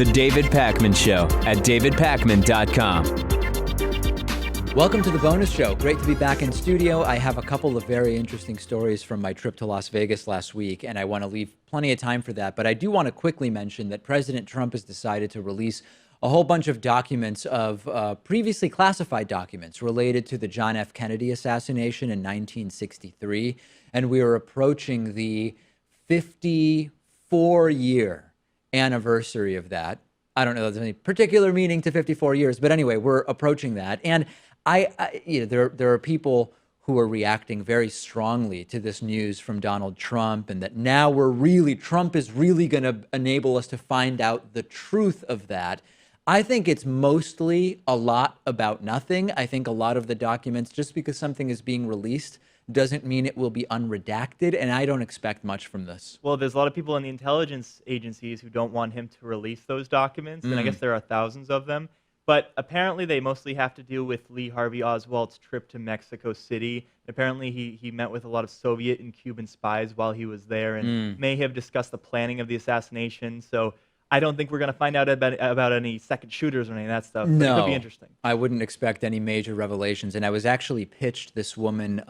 The David Pakman Show at davidpakman.com. Welcome to the bonus show. Great to be back in studio. I have a couple of very interesting stories from my trip to Las Vegas last week, and I want to leave plenty of time for that. But I do want to quickly mention that President Trump has decided to release a whole bunch of documents of previously classified documents related to the John F. Kennedy assassination in 1963. And we are approaching the 54-year anniversary of that. I don't know if there's any particular meaning to 54 years, but anyway, we're approaching that. And there are people who are reacting very strongly to this news from Donald Trump, and that now Trump is really going to enable us to find out the truth of that. I think it's mostly a lot about nothing. I think a lot of the documents, just because something is being released, doesn't mean it will be unredacted, and I don't expect much from this. Well, there's a lot of people in the intelligence agencies who don't want him to release those documents, and I guess there are thousands of them. But apparently they mostly have to do with Lee Harvey Oswald's trip to Mexico City. Apparently he met with a lot of Soviet and Cuban spies while he was there and may have discussed the planning of the assassination. So I don't think we're going to find out about any second shooters or any of that stuff. But No, it could be interesting. I wouldn't expect any major revelations. And I was actually pitched this woman,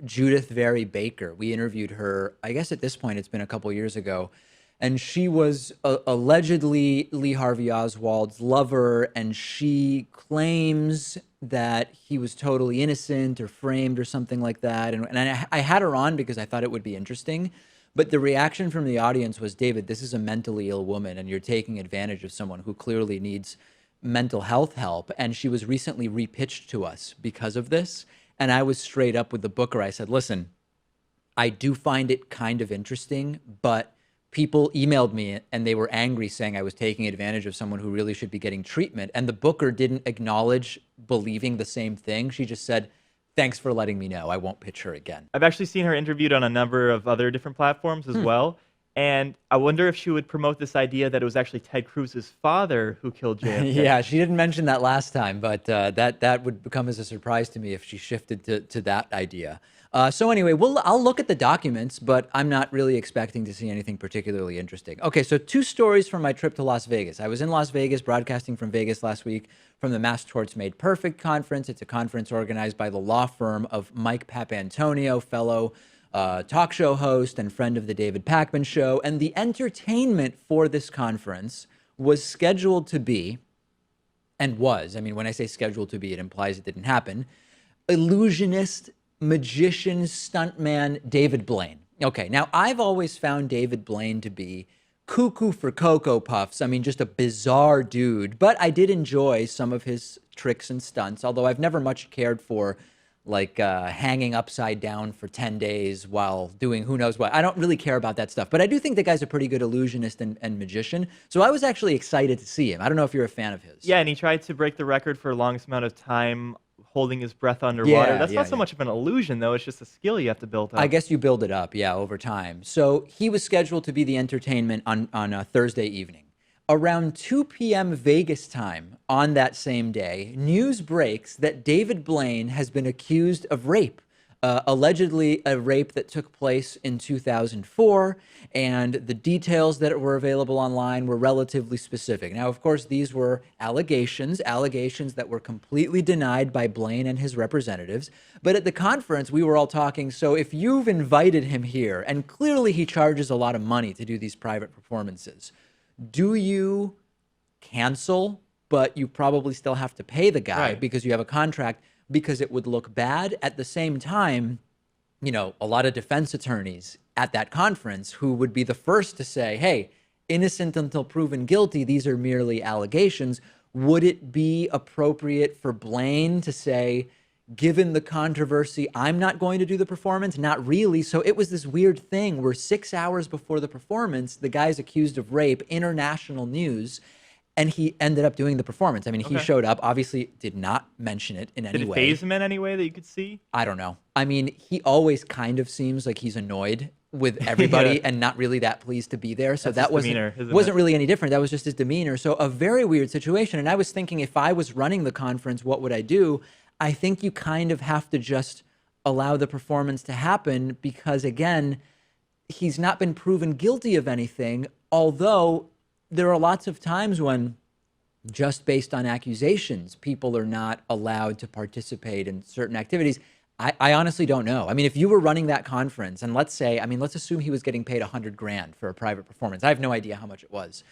Judith Very Baker. We interviewed her, I guess at this point it's been a couple years ago. And she was allegedly Lee Harvey Oswald's lover, and she claims that he was totally innocent or framed or something like that. And I had her on because I thought it would be interesting. But the reaction from the audience was, David, this is a mentally ill woman, and you're taking advantage of someone who clearly needs mental health help. And she was recently repitched to us because of this. And I was straight up with the booker. I said, listen, I do find it kind of interesting, but people emailed me and they were angry saying I was taking advantage of someone who really should be getting treatment. And the booker didn't acknowledge believing the same thing. She just said, thanks for letting me know. I won't pitch her again. I've actually seen her interviewed on a number of other different platforms as well. And I wonder if she would promote this idea that it was actually Ted Cruz's father who killed JFK. Yeah, she didn't mention that last time, but that would come as a surprise to me if she shifted to that idea. So anyway, I'll look at the documents, but I'm not really expecting to see anything particularly interesting. Okay, so two stories from my trip to Las Vegas. I was in Las Vegas, broadcasting from Vegas last week from the Mass Torts Made Perfect conference. It's a conference organized by the law firm of Mike Papantonio, fellow talk show host and friend of the David Pakman Show. And the entertainment for this conference was scheduled to be, and was, I mean, when I say scheduled to be, it implies it didn't happen, illusionist, magician, stuntman David Blaine. Okay, now I've always found David Blaine to be cuckoo for Cocoa Puffs. I mean, just a bizarre dude, but I did enjoy some of his tricks and stunts, although I've never much cared for like hanging upside down for 10 days while doing who knows what. I don't really care about that stuff, but I do think the guy's a pretty good illusionist and magician. So I was actually excited to see him. I don't know if you're a fan of his. Yeah, and he tried to break the record for the longest amount of time holding his breath underwater. That's not so much of an illusion, though. It's just a skill you have to build up. I guess you build it up, yeah, over time. So he was scheduled to be the entertainment on a Thursday evening. Around 2 p.m. Vegas time on that same day, news breaks that David Blaine has been accused of rape, allegedly a rape that took place in 2004, and the details that were available online were relatively specific. Now, of course, these were allegations that were completely denied by Blaine and his representatives. But at the conference, we were all talking, so if you've invited him here, and clearly he charges a lot of money to do these private performances, do you cancel, but you probably still have to pay the guy because you have a contract, because it would look bad? At the same time, you know, a lot of defense attorneys at that conference who would be the first to say, hey, innocent until proven guilty, these are merely allegations. Would it be appropriate for Blaine to say, given the controversy, I'm not going to do the performance? Not really. So it was this weird thing where 6 hours before the performance, the guy's accused of rape, international news, and he ended up doing the performance. I mean, he showed up, obviously did not mention it in any way. Did it faze him in any way that you could see? I don't know. I mean, he always kind of seems like he's annoyed with everybody and not really that pleased to be there. So That's that wasn't really any different. That was just his demeanor. So a very weird situation. And I was thinking, if I was running the conference, what would I do? I think you kind of have to just allow the performance to happen because, again, he's not been proven guilty of anything, although there are lots of times when just based on accusations, people are not allowed to participate in certain activities. I honestly don't know. I mean, if you were running that conference and let's assume he was getting paid 100 grand for a private performance. I have no idea how much it was.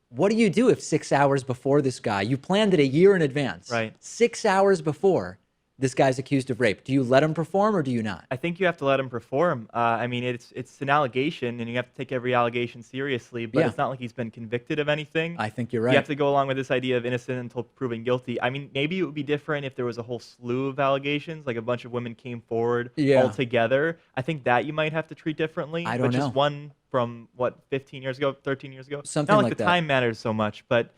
What do you do if 6 hours before this guy, you planned it a year in advance, right? 6 hours before this guy's accused of rape? Do you let him perform or do you not? I think you have to let him perform. I mean, it's an allegation, and you have to take every allegation seriously. But Yeah. it's not like he's been convicted of anything. I think you're right. You have to go along with this idea of innocent until proven guilty. I mean, maybe it would be different if there was a whole slew of allegations, like a bunch of women came forward all together. I think that you might have to treat differently. I don't but know. just one from, 15 years ago, 13 years ago? Something not like the that. time matters so much, but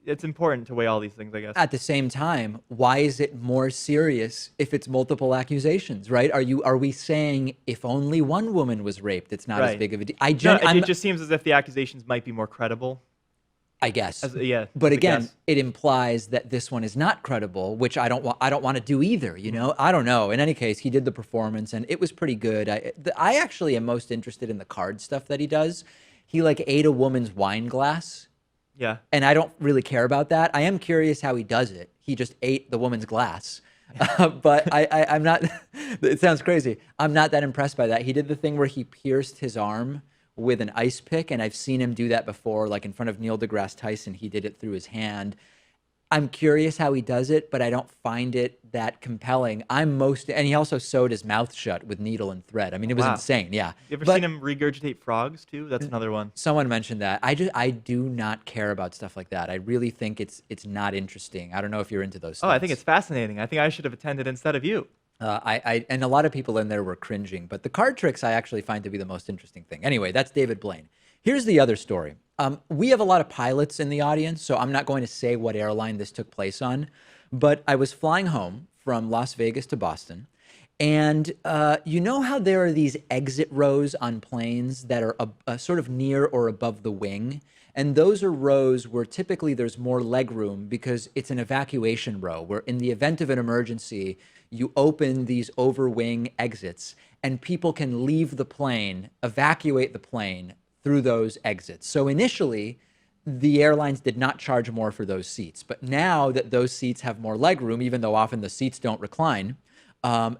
it's important to weigh all these things, I guess. At the same time, why is it more serious if it's multiple accusations, right? Are we saying if only one woman was raped, it's not as big of a deal? It just seems as if the accusations might be more credible. I guess. But again, it implies that this one is not credible, which I don't want to do either, you know? I don't know. In any case, he did the performance and it was pretty good. I actually am most interested in the card stuff that he does. He like ate a woman's wine glass. Yeah. And I don't really care about that. I am curious how he does it. He just ate the woman's glass. But I'm not, it sounds crazy. I'm not that impressed by that. He did the thing where he pierced his arm with an ice pick, and I've seen him do that before, like in front of Neil deGrasse Tyson. He did it through his hand. I'm curious how he does it, but I don't find it that compelling. And he also sewed his mouth shut with needle and thread. I mean, it was insane. Yeah. You ever seen him regurgitate frogs too? That's another one. Someone mentioned that. I do not care about stuff like that. I really think it's not interesting. I don't know if you're into those things. Oh, I think it's fascinating. I think I should have attended instead of you. And a lot of people in there were cringing, but the card tricks I actually find to be the most interesting thing. Anyway, that's David Blaine. Here's the other story. We have a lot of pilots in the audience, so I'm not going to say what airline this took place on, but I was flying home from Las Vegas to Boston, and you know how there are these exit rows on planes that are sort of near or above the wing? And those are rows where typically there's more leg room because it's an evacuation row where in the event of an emergency, you open these overwing exits and people can leave the plane, evacuate the plane through those exits. So initially, the airlines did not charge more for those seats. But now that those seats have more leg room, even though often the seats don't recline,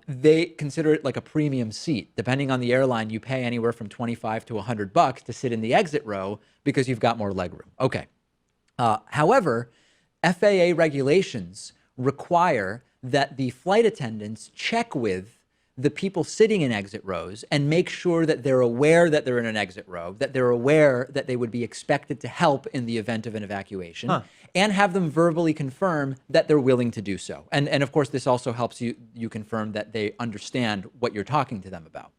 they consider it like a premium seat. Depending on the airline, you pay anywhere from $25 to $100 to sit in the exit row because you've got more leg room. Okay. However, FAA regulations require that the flight attendants check with the people sitting in exit rows and make sure that they're aware that they're in an exit row, that they're aware that they would be expected to help in the event of an evacuation, and have them verbally confirm that they're willing to do so. And of course, this also helps you confirm that they understand what you're talking to them about.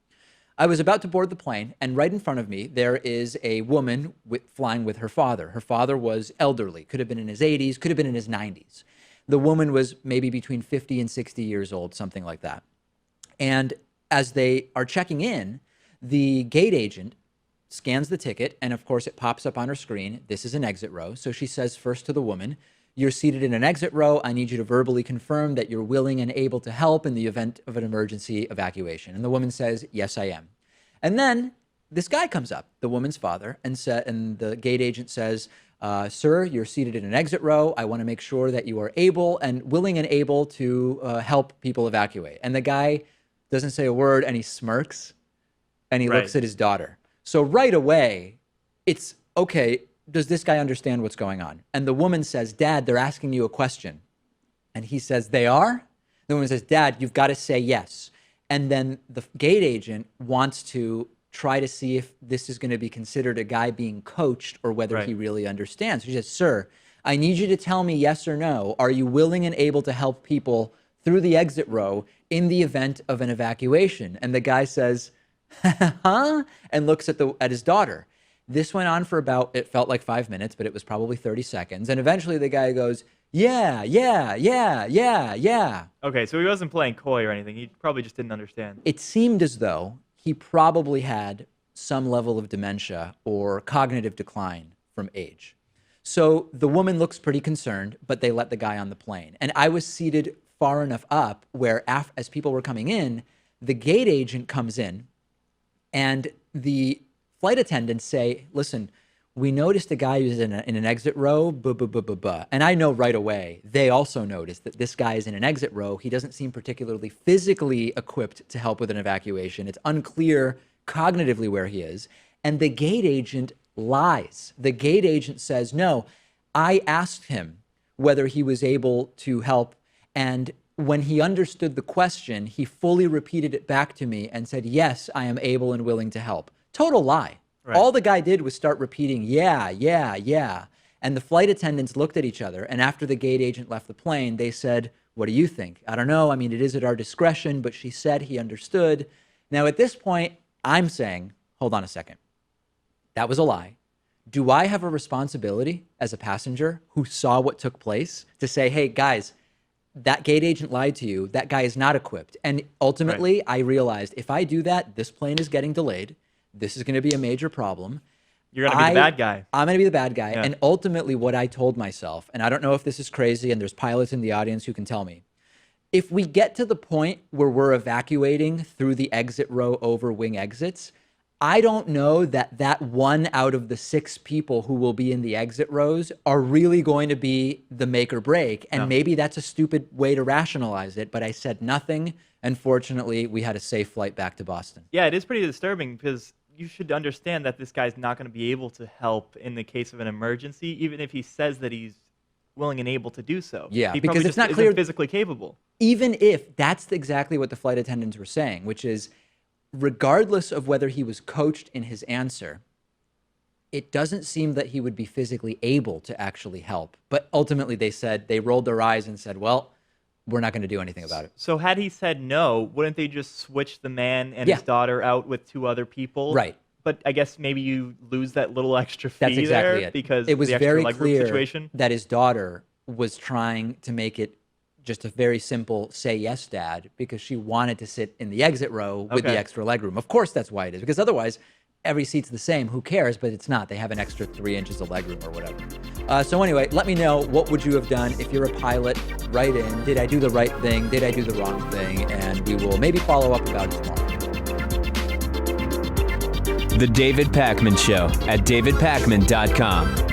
I was about to board the plane, and right in front of me, there is a woman flying with her father. Her father was elderly, could have been in his 80s, could have been in his 90s. The woman was maybe between 50 and 60 years old, something like that. And as they are checking in, the gate agent scans the ticket, and of course it pops up on her screen. This is an exit row. So she says first to the woman, "You're seated in an exit row. I need you to verbally confirm that you're willing and able to help in the event of an emergency evacuation." And the woman says, "Yes, I am." And then this guy comes up, the woman's father, and the gate agent says, "Sir, you're seated in an exit row. I want to make sure that you are able and willing and able to help people evacuate." And the guy doesn't say a word, and he smirks, and he looks at his daughter. So right away, it's, okay, does this guy understand what's going on? And the woman says, "Dad, they're asking you a question." And he says, "They are?" The woman says, "Dad, you've got to say yes." And then the gate agent wants to try to see if this is going to be considered a guy being coached or whether he really understands. She says, "Sir, I need you to tell me yes or no. Are you willing and able to help people through the exit row in the event of an evacuation?" And the guy says, "Huh?" and looks at his daughter. This went on for it felt like 5 minutes, but it was probably 30 seconds. And eventually the guy goes, "Yeah, yeah, yeah, yeah, yeah." Okay, so he wasn't playing coy or anything. He probably just didn't understand. It seemed as though he probably had some level of dementia or cognitive decline from age. So the woman looks pretty concerned, but they let the guy on the plane. And I was seated far enough up where as people were coming in, the gate agent comes in and the flight attendants say, "Listen, we noticed a guy who's in an exit row, and I know right away, they also noticed that this guy is in an exit row. He doesn't seem particularly physically equipped to help with an evacuation. It's unclear cognitively where he is. And the gate agent lies. The gate agent says, no, I asked him whether he was able to help. And when he understood the question, he fully repeated it back to me and said, yes, I am able and willing to help. Total lie. Right. All the guy did was start repeating, yeah, yeah, yeah. And the flight attendants looked at each other. And after the gate agent left the plane, they said, what do you think? I don't know. I mean, it is at our discretion, but she said he understood. Now, at this point, I'm saying, hold on a second. That was a lie. Do I have a responsibility as a passenger who saw what took place to say, hey, guys, that gate agent lied to you. That guy is not equipped. And ultimately, I realized if I do that, this plane is getting delayed. This is going to be a major problem. You're going to be the bad guy. I'm going to be the bad guy. Yeah. And ultimately what I told myself, and I don't know if this is crazy and there's pilots in the audience who can tell me, if we get to the point where we're evacuating through the exit row over wing exits, I don't know that 1 out of the 6 people who will be in the exit rows are really going to be the make or break. And maybe that's a stupid way to rationalize it, but I said nothing. And fortunately, we had a safe flight back to Boston. Yeah, it is pretty disturbing because you should understand that this guy's not going to be able to help in the case of an emergency, even if he says that he's willing and able to do so. Yeah, he because it's not clear physically capable. Even if that's exactly what the flight attendants were saying, which is regardless of whether he was coached in his answer, it doesn't seem that he would be physically able to actually help. But ultimately they rolled their eyes and said, well, we're not going to do anything about it. So had he said no, wouldn't they just switch the man and his daughter out with 2 other people? Right. But I guess maybe you lose that little extra fee That's exactly there it. because it was the extra very legroom clear situation. That his daughter was trying to make it just a very simple say yes, Dad, because she wanted to sit in the exit row with the extra legroom. Of course that's why it is, because otherwise every seat's the same. Who cares? But it's not. They have an extra 3 inches of legroom or whatever. So anyway, let me know, what would you have done if you're a pilot? Write in. Did I do the right thing? Did I do the wrong thing? And we will maybe follow up about it tomorrow. The David Pakman Show at davidpakman.com.